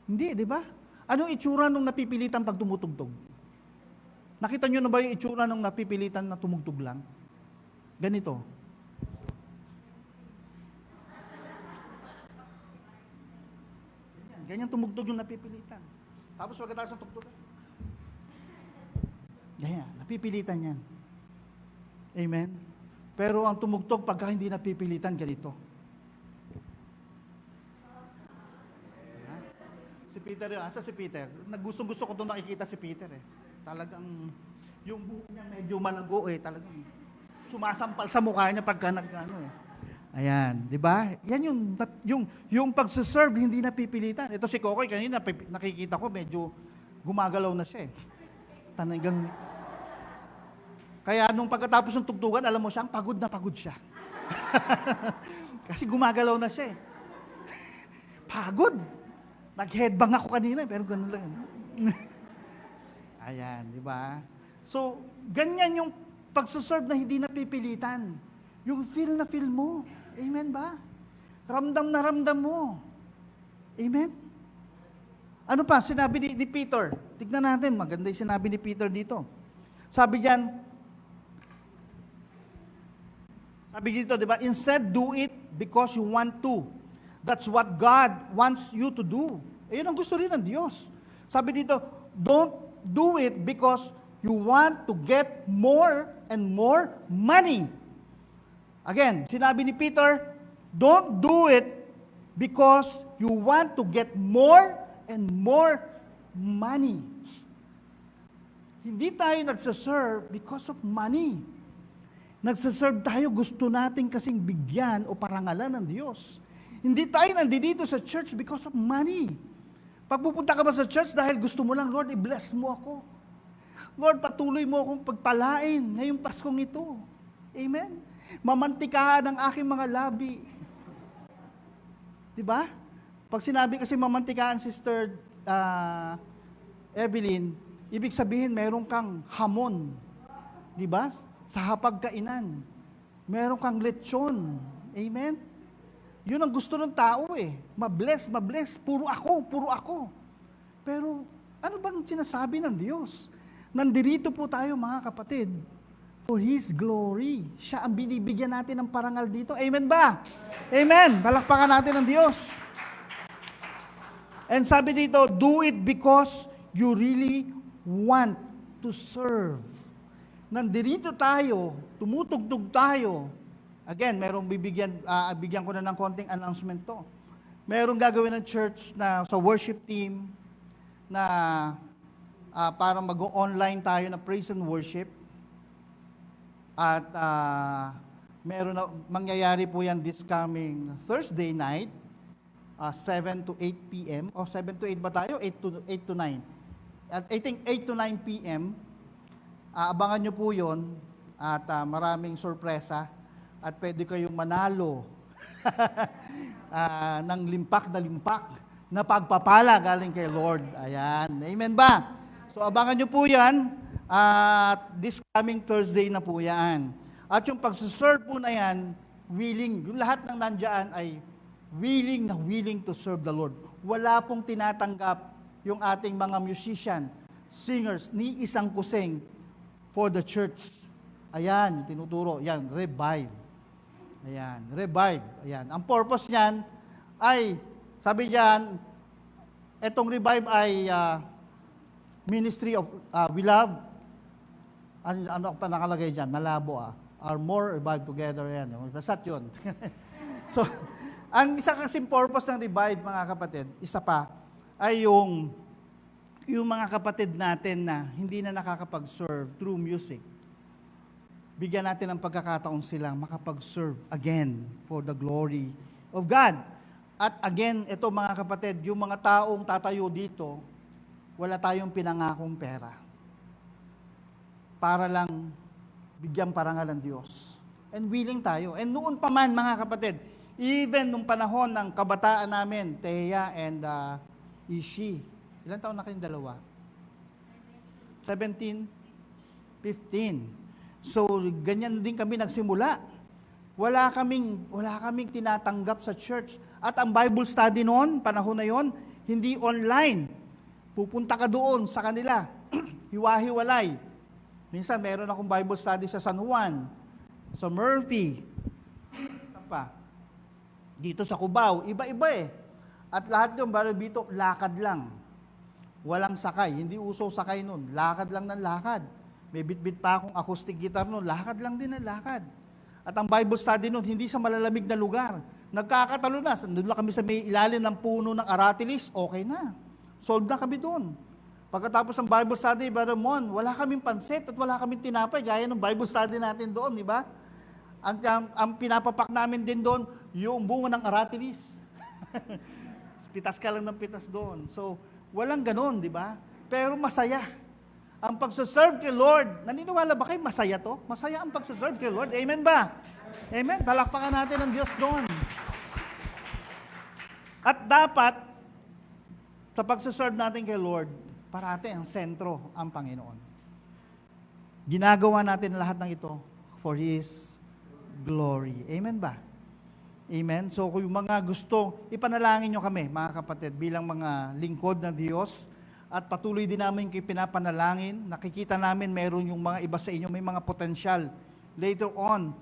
Hindi, di ba? Anong itsura nung napipilitan pag tumutugtog? Nakita nyo na ba yung itsura nung napipilitan na tumugtog lang? Ganito. Ganyan tumugtog yung napipilitan. Tapos pagkatapos ng tugtog, ganyan, napipilitan yan. Amen? Pero ang tumugtog pagka hindi napipilitan, ganito. Ayan. Si Peter, asa si Peter? Gusto ko doon nakikita si Peter eh. Talagang, yung buhok niya medyo malago eh. Talagang sumasampal sa mukha niya pagka eh. Ayan, di ba? Yan yung pagsaserve, hindi napipilitan. Ito si Kokoy, kanina nakikita ko medyo gumagalaw na siya eh. Ganun. Kaya nung pagkatapos ng tugtugan, alam mo siyang pagod na pagod siya. Kasi gumagalaw na siya eh. Pagod. Nag-headbang ako kanina, pero ganun lang. Ayan, di ba? So, ganyan yung pagsaserve na hindi napipilitan. Yung feel na feel mo. Amen ba? Ramdam na ramdam mo. Amen? Ano pa? Sinabi ni Peter. Tignan natin, maganda yung sinabi ni Peter dito. Sabi dito, di ba? Instead, do it because you want to. That's what God wants you to do. Ayun ang gusto rin ng Diyos. Sabi dito, don't do it because you want to get more and more money. Again, sinabi ni Peter, don't do it because you want to get more and more money. Hindi tayo nagsaserve because of money. Nagsaserve tayo, gusto natin kasing bigyan o parangalan ng Diyos. Hindi tayo nandito sa church because of money. Pag pupunta ka ba sa church dahil gusto mo lang, Lord, i-bless mo ako. Lord, patuloy mo akong pagpalain ngayong Paskong ito. Amen? Mamantikahan ang aking mga labi. Diba? Pag sinabi kasi mamantikahan, Sister Evelyn, ibig sabihin meron kang hamon. Diba? Sa hapagkainan. Meron kang lechon. Amen? Yun ang gusto ng tao eh. Mabless, mabless. Puro ako, puro ako. Pero ano bang sinasabi ng Diyos? Nandirito po tayo mga kapatid for His glory. Siya ang binibigyan natin ng parangal dito. Amen ba? Amen. Palakpakan natin ang Diyos. And sabi dito, do it because you really want to serve. Nandirito tayo, tumutugtog tayo. Again, merong bigyan ko na ng konting announcement to. Merong gagawin ng church na sa worship team na para mag-online tayo na praise and worship. At meron na, mangyayari po yan this coming Thursday night, 7 to 8 p.m. O 7 to 8 ba tayo? 8 to 9. At I think 8 to 9 p.m. Abangan nyo po yun at maraming sorpresa at pwede kayong manalo ng limpak na pagpapala galing kay Lord. Ayan. Amen ba? So abangan nyo po yan at this coming Thursday na po yan. At yung pagsuserve po na yan, willing, yung lahat ng nandyan ay willing to serve the Lord. Wala pong tinatanggap yung ating mga musician, singers, ni isang kusing for the church. Ayan, tinuturo. Yan, revive. Ayan, revive. Ayan. Ang purpose niyan ay, sabi diyan, etong revive ay ministry of, we love, ano pa nakalagay diyan? Malabo are more revive together. Yan. Basat yun. So, ang isa kasing purpose ng revive, mga kapatid, isa pa, ay yung mga kapatid natin na hindi na nakakapag-serve through music. Bigyan natin ng pagkakataon silang makapag-serve again for the glory of God. At again, ito mga kapatid, yung mga taong tatayo dito, wala tayong pinangakong pera. Para lang bigyan parangal ng Diyos. And willing tayo. And noon pa man, mga kapatid, even nung panahon ng kabataan namin, Thea and Ishi, ilan taon na kayong dalawa? 17? 15. So, ganyan din kami nagsimula. Wala kaming tinatanggap sa church. At ang Bible study noon, panahon na yon, hindi online. Pupunta ka doon sa kanila. Hiwa-hiwalay. Minsan, meron akong Bible study sa San Juan, sa Murphy. Saan pa? Dito sa Cubao. Iba-iba eh. At lahat yung dito, lakad lang. Walang sakay. Hindi uso sakay nun. Lakad lang ng lakad. May bit-bit pa akong acoustic guitar nun. Lakad lang din ng lakad. At ang Bible study nun, hindi sa malalamig na lugar. Nagkakatalo na. Doon lang kami sa may ilalim ng puno ng aratilis. Okay na. Solved na kami doon. Pagkatapos ng Bible study, Brother Mon, wala kaming pansit at wala kaming tinapay. Gaya ng Bible study natin doon, di ba? Ang pinapapak namin din doon, yung bunga ng aratilis. Pitas ka lang ng pitas doon. So, walang ganon, di ba? Pero masaya. Ang pagsaserve kay Lord, naniniwala ba kayo masaya to? Masaya ang pagsaserve kay Lord. Amen ba? Amen? Palakpakan natin ang Diyos doon. At dapat, sa pagsaserve natin kay Lord, parati ang sentro ang Panginoon. Ginagawa natin lahat ng ito for His glory. Amen ba? Amen? So kung yung mga gusto, ipanalangin nyo kami, mga kapatid, bilang mga lingkod ng Diyos, at patuloy din namin kayo pinapanalangin. Nakikita namin meron yung mga iba sa inyo, may mga potensyal later on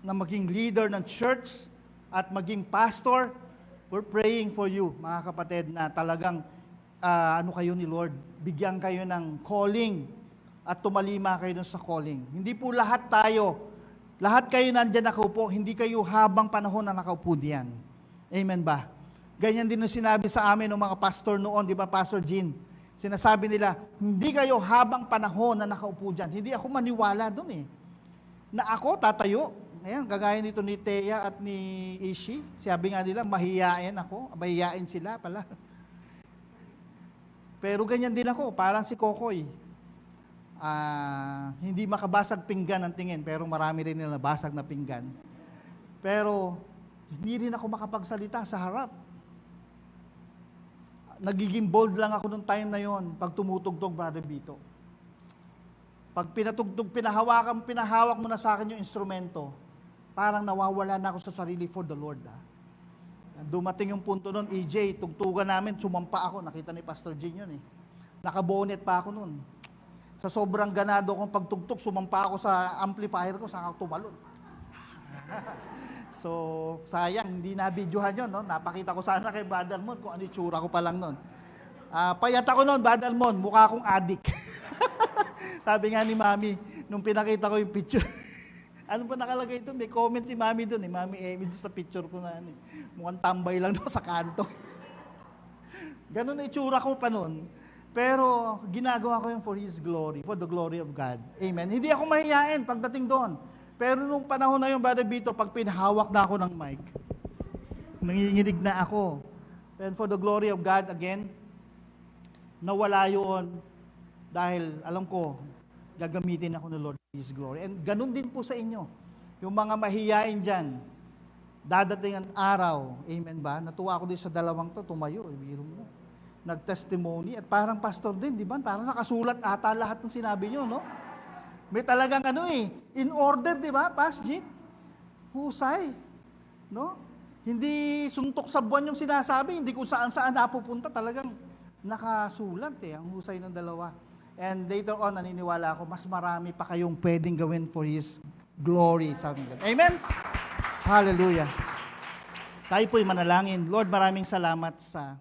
na maging leader ng church at maging pastor. We're praying for you, mga kapatid, na talagang kayo ni Lord, bigyan kayo ng calling at tumalima kayo dun sa calling. Hindi po lahat kayo nandyan nakaupo, hindi kayo habang panahon na nakaupo diyan. Amen ba? Ganyan din yung sinabi sa amin ng mga pastor noon, di ba, Pastor Jean? Sinasabi nila, hindi kayo habang panahon na nakaupo diyan. Hindi ako maniwala dun eh. Na ako tatayo. Ayan, gagaya nito ni Thea at ni Ishi. Sabi nga nila, mahiyain ako. Mahiyain sila pala. Pero ganyan din ako, parang si Kokoy. Hindi makabasag pinggan ang tingin, pero marami rin na nabasag na pinggan. Pero hindi rin ako makapagsalita sa harap. Nagiging bold lang ako nung time na yon pag tumutugtog, Brother Bito. Pag pinatugtog, pinahawak mo na sa akin yung instrumento, parang nawawala na ako sa sarili for the Lord. Dumating yung punto nun, EJ, tugtugan namin, sumampa ako, nakita ni Pastor Jin yun eh. Nakabonet pa ako nun. Sa sobrang ganado kong pagtugtog, sumampa ako sa amplifier ko, saka ako tumalon. So, sayang, hindi na-videohan yun, no? Napakita ko sana kay Brother Mon kung ano yung tsura ko pa lang nun. Payat ako nun, Brother Mon, mukha akong adik. Sabi nga ni Mami, nung pinakita ko yung picture, ano ba nakalagay doon? May comment si Mami doon eh. Mami Emid sa picture ko na ano, mukhang tambay lang doon sa kanto. Ganun na itsura ko pa noon. Pero ginagawa ko yung for His glory, for the glory of God. Amen. Hindi ako mahihain pagdating doon. Pero nung panahon na yung Brother Vito, pag pinahawak na ako ng mic, nanginginig na ako. And for the glory of God, again, nawala yun dahil alam ko, gagamitin ako ng Lord for His glory. And ganun din po sa inyo. Yung mga mahihain dyan, dadating ang araw, amen ba? Natuwa ako din sa dalawang to, tumayo, biro mo. Nag-testimony, at parang pastor din, di ba? Parang nakasulat ata lahat ng sinabi nyo, no? May talagang in order, di ba, Pastor Jit? Husay, no? Hindi suntok sa buwan yung sinasabi, hindi kung saan-saan napupunta, talagang nakasulat ang husay ng dalawa. And later on, naniniwala ako, mas marami pa kayong pwedeng gawin for His glory. Amen? Hallelujah. Tayo po'y manalangin. Lord, maraming salamat sa